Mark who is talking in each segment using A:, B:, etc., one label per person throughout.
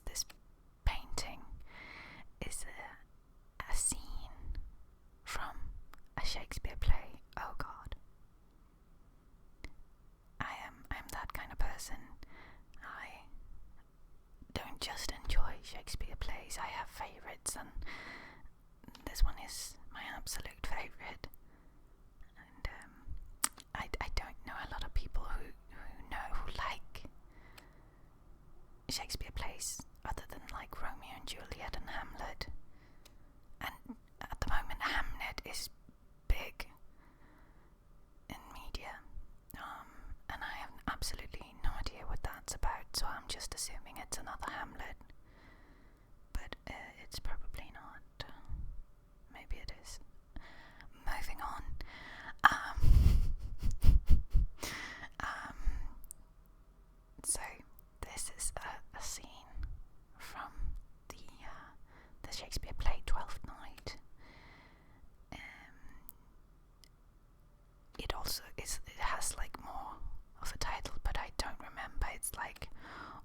A: this painting is a scene from a Shakespeare play. Oh God, I'm that kind of person. I don't just enjoy Shakespeare plays. I have favourites, and this one is my absolute favourite. And I don't know a lot of people who like Shakespeare plays other than like Romeo and Juliet and Hamlet. And at the moment, Hamlet is big in media, and I have absolutely no idea what that's about, so I'm just assuming it's another Hamlet, but it's probably not. Maybe it is. Moving on. So this is a scene from the Shakespeare play Twelfth Night. It also it has like more of a title, but I don't remember. It's like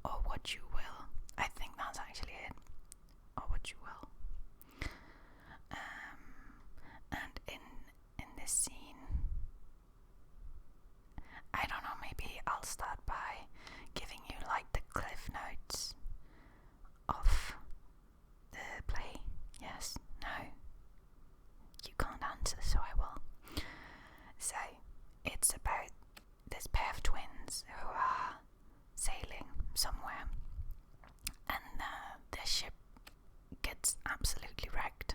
A: "Or What You Will." I think that's actually it. "Or What You Will." And in this scene, I don't know. Maybe I'll start by giving you like the cliff notes of the play. Yes, no, you can't answer, so I will. So it's about this pair of twins who are sailing somewhere, and their ship gets absolutely wrecked,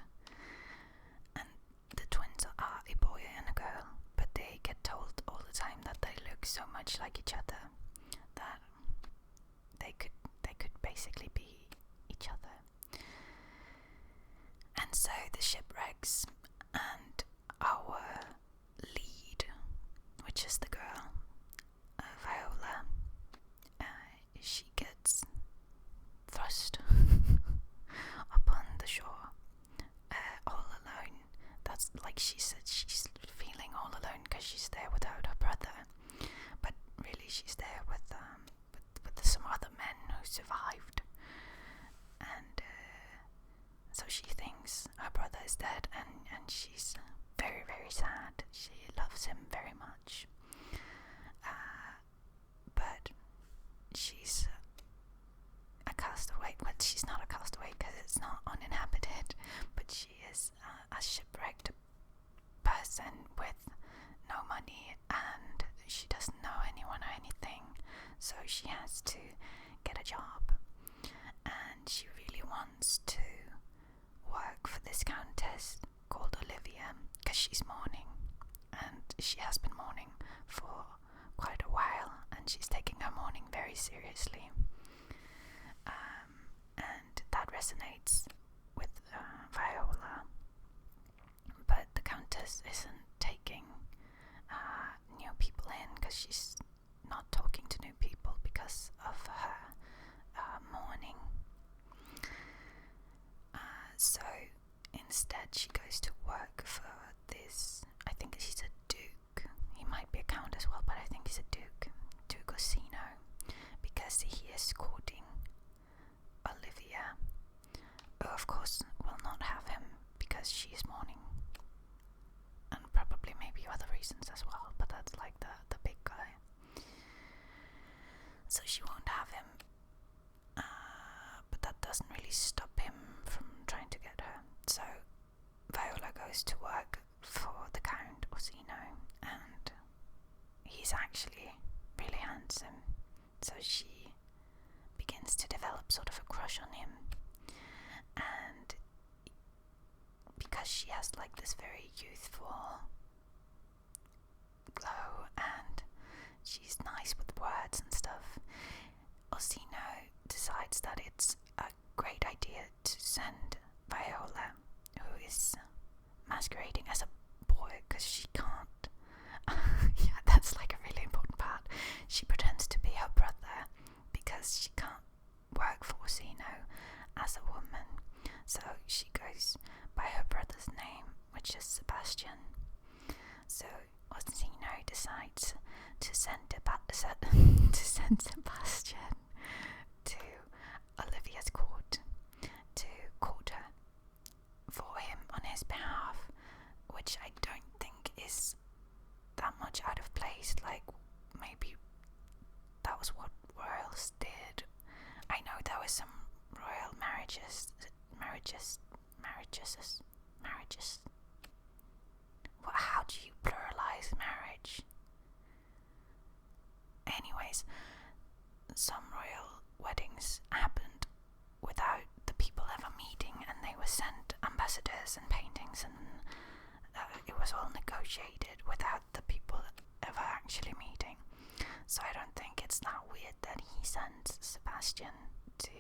A: and the twins are a boy and a girl, but they get told all the time that they look so much like each other that they could basically be each other. And so the ship wrecks, and our lead, which is the girl, Viola, she gets thrust upon the shore, all alone. That's like she said, she's feeling all alone because she's there without her brother, but really she's there with some other men who survived, and so she thinks her brother is dead, and she's very, very sad. She loves him very much, but she's a castaway. Well, she's not a castaway because it's not uninhabited, but she is a shipwrecked person with no money, and she doesn't know anyone or anything, so she has to get a job, and she really wants to work for this countess called Olivia because she's mourning, and she has been mourning for quite a while, and she's taking her mourning very seriously, and that resonates with Viola, but the countess isn't taking new people in because she's not talking to new people because of her mourning. So instead she goes to work for this, I think he's a duke, he might be a count as well, but I think he's a duke Orsino, because he is courting Olivia, who of course will not have him because she is mourning, and probably maybe other reasons as well, but that's like the big guy. So she won't have him, but that doesn't really stop him from trying to get her. So Viola goes to work for the Count Orsino, and he's actually really handsome, so she begins to develop sort of a crush on him, and because she has like this very youthful glow and she's nice with words and stuff, Orsino decides that it's a great idea to send Viola, who is masquerading as a boy because she can't yeah, that's like a really important part. She pretends to be her brother because she can't work for Orsino as a woman, so she goes by her brother's name, which is Sebastian. So Orsino decides to send Sebastian to is some royal weddings happened without the people ever meeting, and they were sent ambassadors and paintings, and it was all negotiated without the people ever actually meeting. So I don't think it's that weird that he sent Sebastian to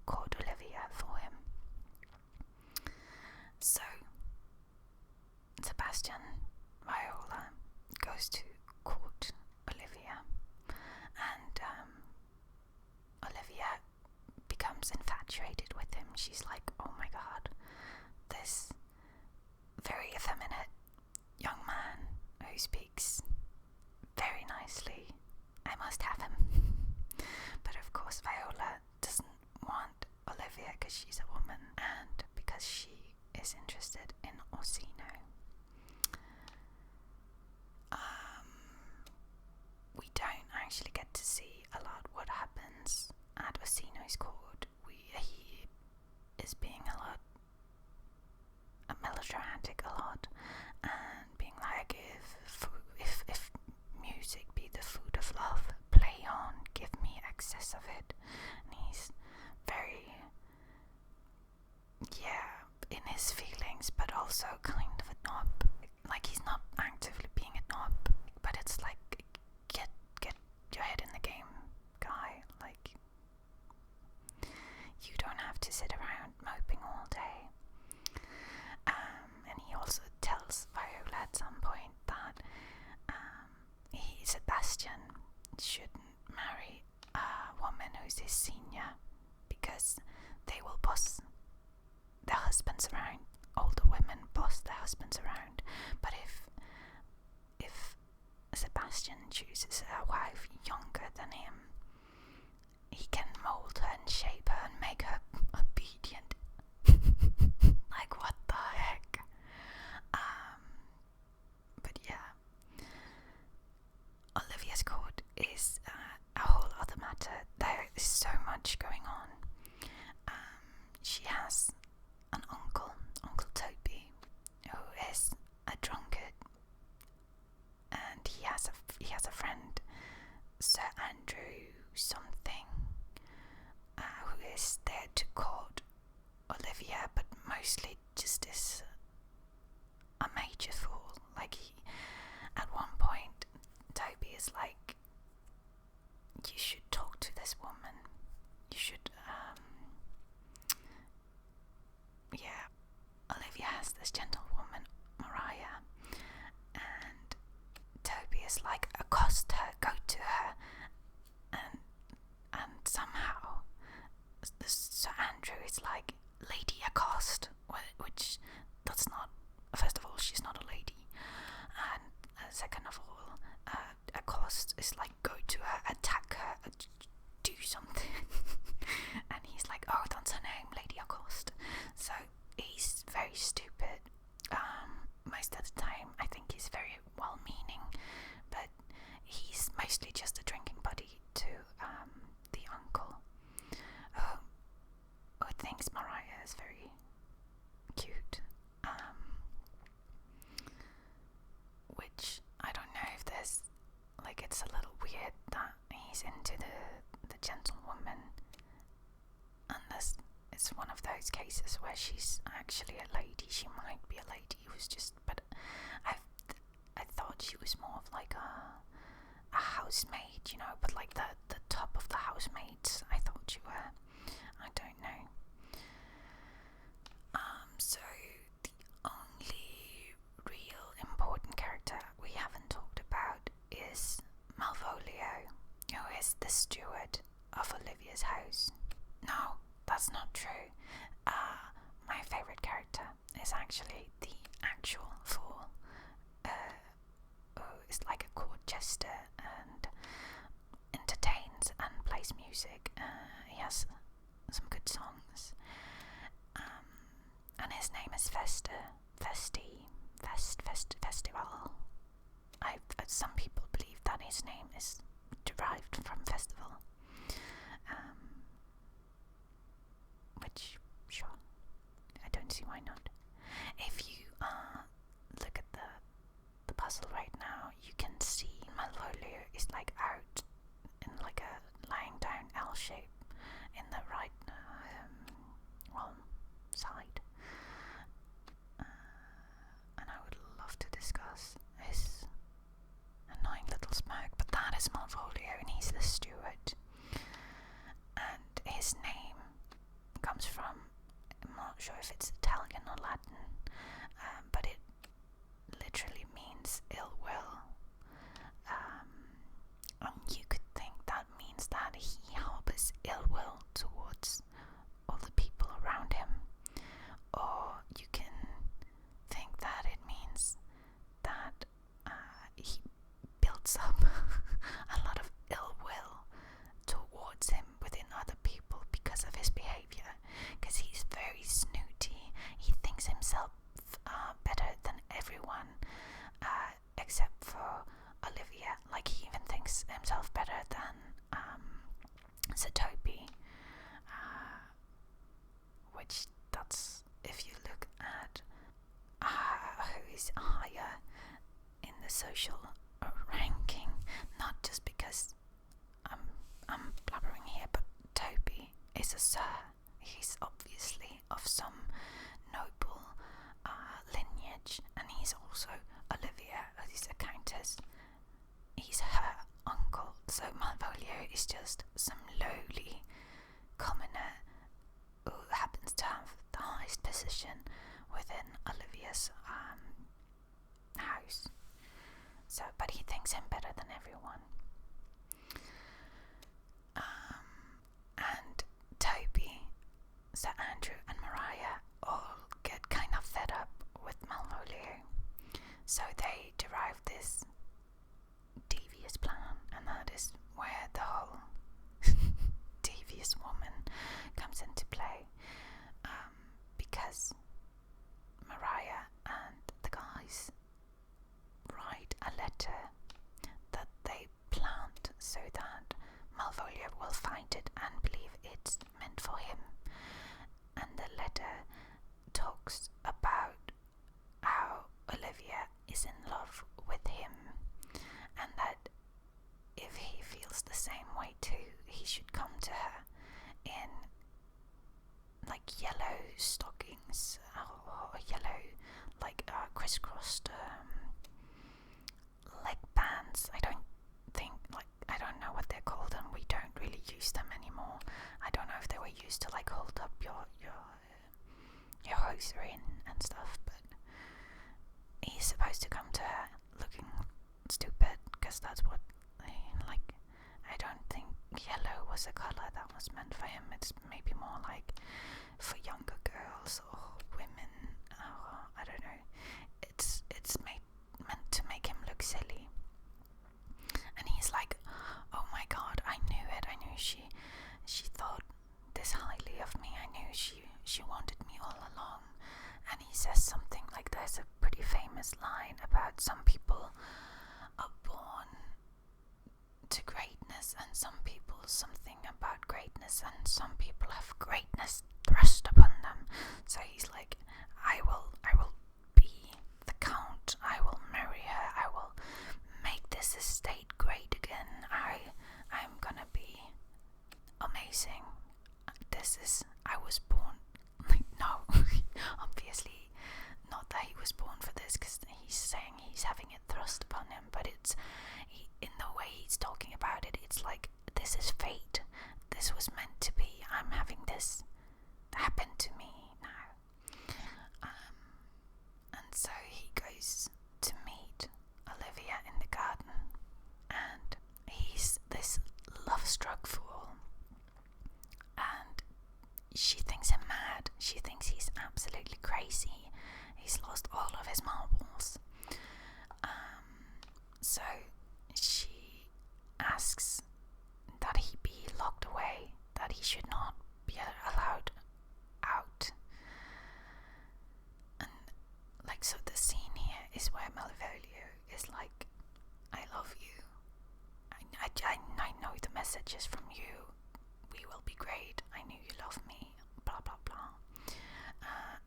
A: court Olivia for him. So Sebastian Viola goes to court Olivia, and Olivia becomes infatuated with him. She's like, oh my god, this very effeminate young man who speaks very nicely, I must have him. But of course Viola doesn't want Olivia because she's a woman and because she is interested in Orsino. We don't actually get to see a lot what happens at Orsino's court. He is being a lot melodramatic a lot, and being like, if music be the food of love, play on, give me excess of it. And he's very, in his feelings, but also kind of a knob. Like, he's not actively being a knob, but it's like, get your head in the game, guy. Like, you don't have to sit around moping all day. And he also tells Viola at some point that Sebastian shouldn't marry a woman who's his senior, because they will boss their husbands around. Older women boss their husbands around. But if Sebastian chooses a wife younger than him, he can mold her and shape her and make her obedient. Like, what the heck? But yeah, Olivia's court is a whole other matter. There is so much going on. She has an uncle, Uncle Toby, who is a drunkard, and he has a friend, Sir Andrew something, who is there to court Olivia, but mostly just is a major fool. Like, at one point, Toby is like, you should talk to this woman. You should, Olivia has this gentlewoman, Mariah, and Toby is like, accost her, go to her, and somehow Sir Andrew is like, Lady Accost, which that's not, first of all, she's not a lady, and second of all, Accost is like, go to her, attack her, do something. And he's like, oh, that's her name, Lady Accost. So he's very stupid. Most of the time I think he's very well meaning, but he's mostly just a drinking buddy to the uncle, who thinks Mariah is very cute, which I don't know if there's, like, it's a little weird that he's into the gentlewoman, unless it's one of those cases where she's actually a lady. She might be a lady who's just, but I thought she was more of like a housemaid, you know, but like the top of the housemaids, I thought you were. I don't know. So the only real important character we haven't talked about is Malvolio, who is the steward of Olivia's house. No, that's not true. My favourite character is actually the actual fool, who is like a court jester and entertains and plays music. He has some good songs. And his name is Festival. Some people believe that his name is derived from festival. Which, sure, I don't see why not. If you look at the puzzle right now, you can see Malvolio Sir. He's obviously of some noble lineage, and he's also Olivia, who's a countess. He's her uncle, so Malvolio is just some lowly commoner who happens to have the highest position within Olivia's house. So, but he thinks him better than everyone. And Toby, Sir Andrew, and Maria all get kind of fed up with Malvolio, so they derive this devious plan, and that is where the whole devious woman comes into play, because Maria and the guys write a letter that they plant so that Malvolio will find it and believe it's meant for him. And the letter talks about how Olivia is in love with him, and that if he feels the same way too, he should come to her in like yellow stockings or yellow like crisscrossed leg bands. I don't know what they're called, and we don't really use them anymore. I don't know if they were used to like hold up your hosiery and stuff, but he's supposed to come to her looking stupid, because that's what like. I don't think yellow was a colour that was meant for him. It's maybe more like for younger girls or women, or I don't know. It's meant to make him look silly. And he's like, oh my god, I knew it. I knew she thought this highly of me. I knew she wanted me all along. And he says something like, there's a pretty famous line about some people are born to greatness, and some people something about greatness, and some people have greatness thrust upon them. So he's like, I will be the count. I will marry her. I will make this estate great again. I'm gonna be amazing. I was born. No, obviously not that he was born for this, because he's saying he's having it thrust upon him, but in the way he's talking about it, it's like, this is fate. This was meant to be. I'm having this happen to me now. And so he goes to meet Olivia in the garden, and he's this love-struck fool, and she thinks him mad. She thinks he's absolutely crazy. He's lost all of his marbles. So she asks that he be locked away, that he should not be allowed out. And like, so the scene here is where Malvolio is like, I love you. I know the message is from you. We will be great. I knew you love me. Blah blah blah.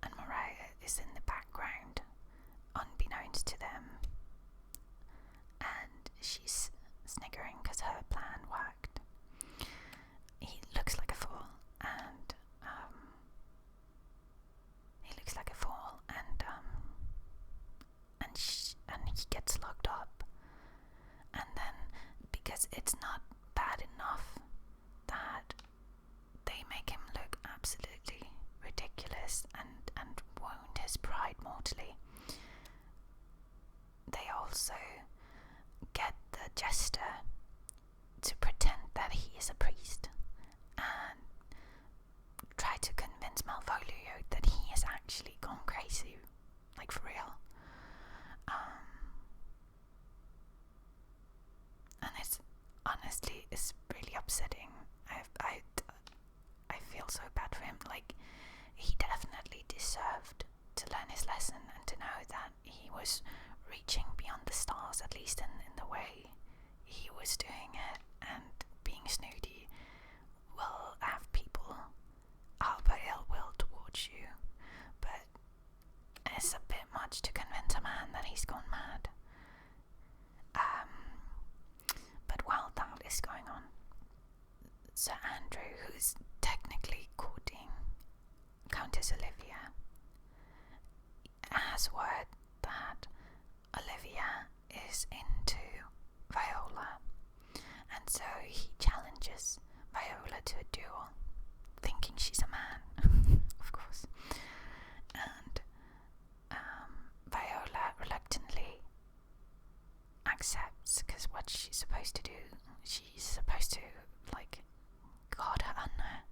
A: And Maria is in the background, unbeknownst to them, and she's sniggering because her plan worked. He looks like a fool, and and he gets locked up. And then, because it's not bad enough that they make him look absolutely ridiculous and wound his pride mortally, they also get the jester to pretend that he is a priest and try to convince Malvolio that he has actually gone crazy, like for real. And it's really upsetting. I feel so bad for him. Like, he definitely deserved to learn his lesson and to know that he was reaching beyond the stars, at least in the way he was doing it, and being snooty will have people harbor ill will towards you. But it's a bit much to convince a man that he's gone mad. But while that is going on, Sir Andrew, who's technically Countess Olivia has word that Olivia is into Viola, and so he challenges Viola to a duel, thinking she's a man, of course. And Viola reluctantly accepts, because what she's supposed to do, she's supposed to guard her honor,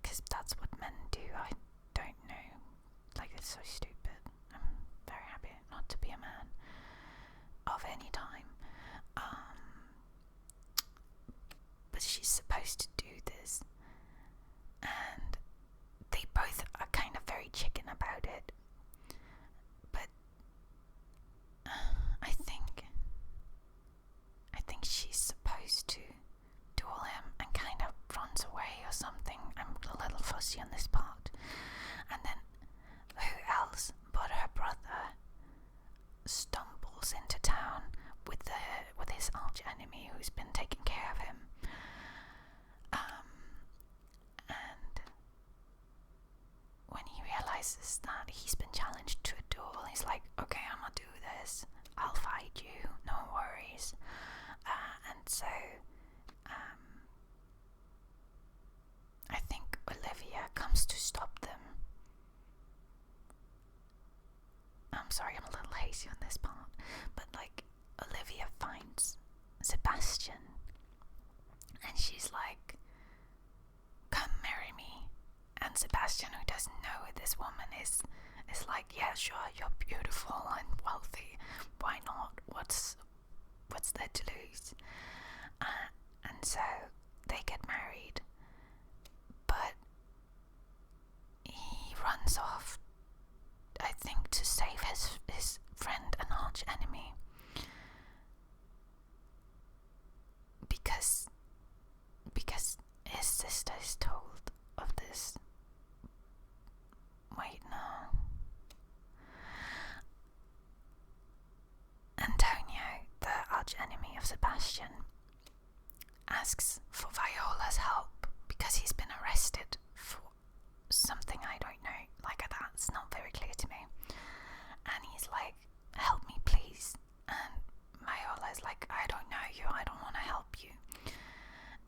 A: because that's what men do. I don't know, it's so stupid. I'm very happy not to be a man of any time, but she's supposed to do this, and they both are kind of very chicken about it. But I think she's supposed to duel him and kind of runs away or something. I'm a little fussy on this part. And then who else but her brother stumbles into town with his arch enemy who's been taking care of him. And when he realizes that he's been challenged to a duel, he's like, okay, I'm gonna do this. I'll fight you, no worries. And so I think Olivia comes to stop them. I'm sorry, I'm a little hazy on this part, but Olivia finds Sebastian, and she's like, come marry me. And Sebastian, who doesn't know who this woman is like, yeah, sure, you're beautiful and wealthy, why not, what's there to lose? And so they get married, but he runs off, I think, to save his friend and arch enemy, because his sister is told of this. Wait, no. Antonio, the arch enemy of Sebastian, asks for Viola's help because he's been arrested for something I don't know. That's not very clear to me. And he's like, help me please. And Viola's like, I don't know you, I don't want to help you.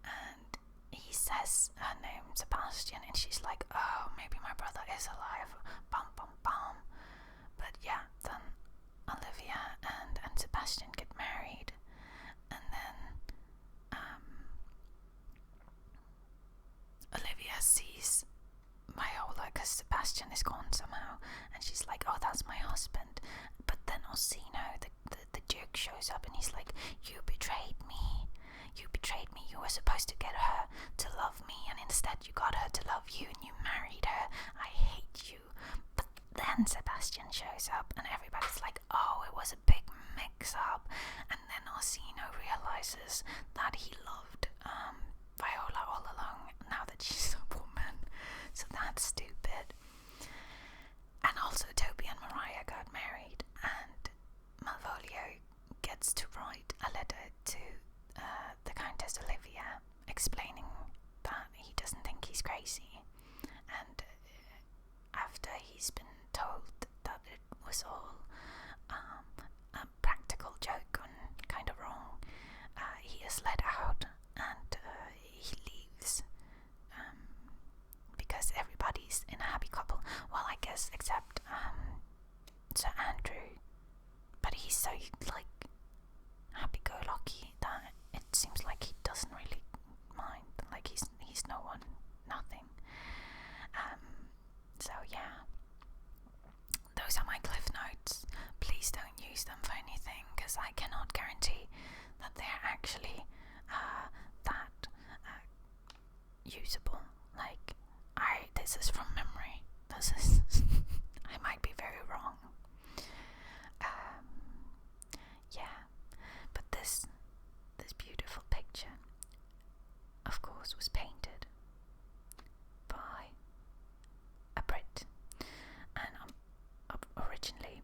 A: And he says her name, Sebastian, and she's like, oh, maybe my brother is alive. Bum bum bum. But yeah, then Olivia and Sebastian get married, and then Olivia sees Viola because Sebastian is gone somehow, and she's like, oh, that's my husband. But then Orsino, the Duke, shows up, and he's like, you betrayed me, you were supposed to get her to love me, and instead you got her to love you, and you married her, I hate you. But then Sebastian shows up, and everybody's like, oh, it was a big mix-up. And then Orsino realizes that he loved Viola all along, now that she's a woman. So that's stupid. And also Toby and Mariah got married, and Malvolio gets to write a letter to the Countess Olivia explaining that he doesn't think he's crazy, and after he's been told that it was all a practical joke and kind of wrong, he is let out, and he leaves because everybody's in a happy couple. Well, I guess except Sir Andrew, but he's so happy-go-lucky that it seems like he doesn't really mind. He's no one, nothing. So yeah, those are my cliff notes. Please don't use them for anything, because I cannot guarantee that they're actually that usable. This is from memory. I might be very wrong. Yeah, but this beautiful picture, of course, was painted by a Brit, and originally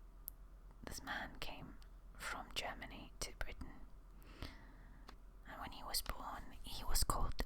A: this man came from Germany to Britain, and when he was born he was called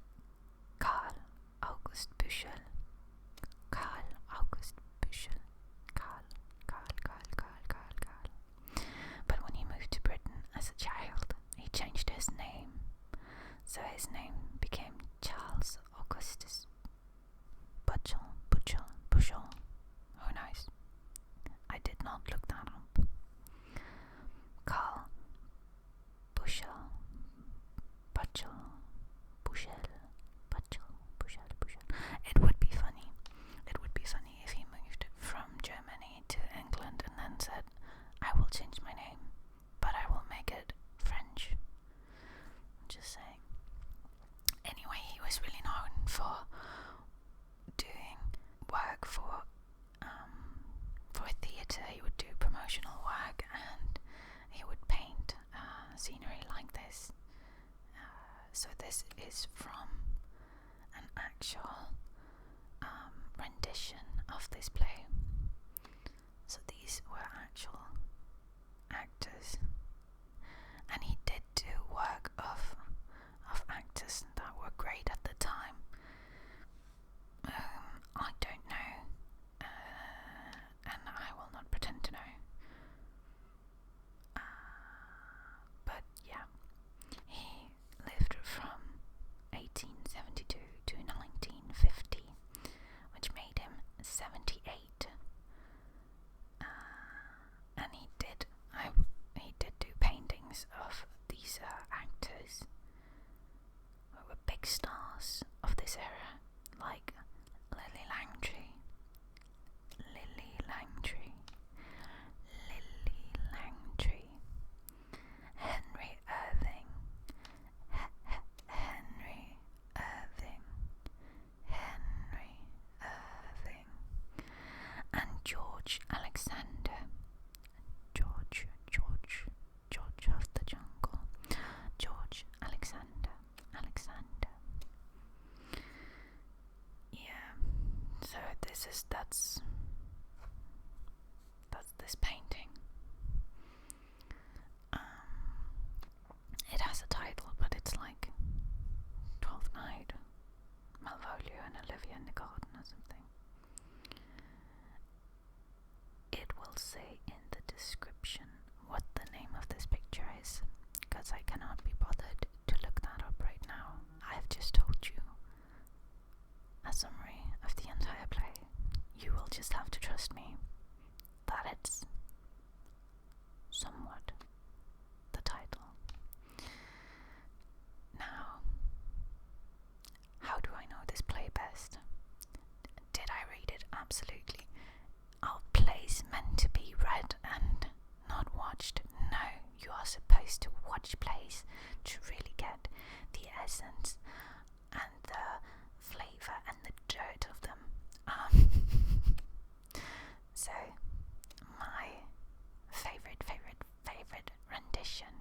A: this is from an actual rendition of this play. So these were actual actors, and he did do work of actors that were great at the time. I don't know, and I will not pretend to know. But yeah, he lived from 1872 to 1950, which made him 78. And he did do paintings of these actors who were big stars of this era, like Lily Langtry, Henry Irving, and George Alexander, George of the Jungle, George Alexander. Yeah, so that's this painting. It has a title, but it's like Twelfth Night, Malvolio and Olivia in the Garden or something. It will say in the description what the name of this picture is, because I cannot be bothered to look that up right now. I've just told you a summary of the entire play. You will just have to trust me that it's somewhat the title. Now, how do I know this play best? Did I read it? Absolutely. Are plays meant to be read and not watched? No, you are supposed to watch plays to really get the essence and the flavour and the dirt of them. So, my favourite rendition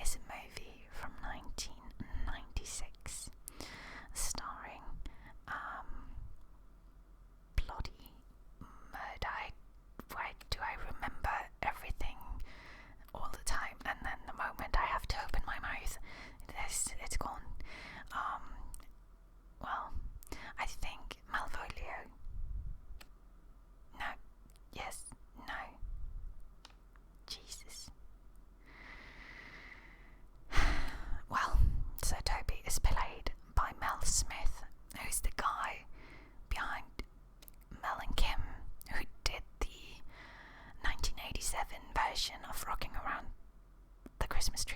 A: is a movie from 1996 starring bloody murder. Why do I remember everything all the time, and then the moment I have to open my mouth, it's gone. Well, I think Malvolio. No. Yes. No. Jesus. Well, so Toby is played by Mel Smith, who's the guy behind Mel and Kim, who did the 1987 version of Rocking Around the Christmas Tree.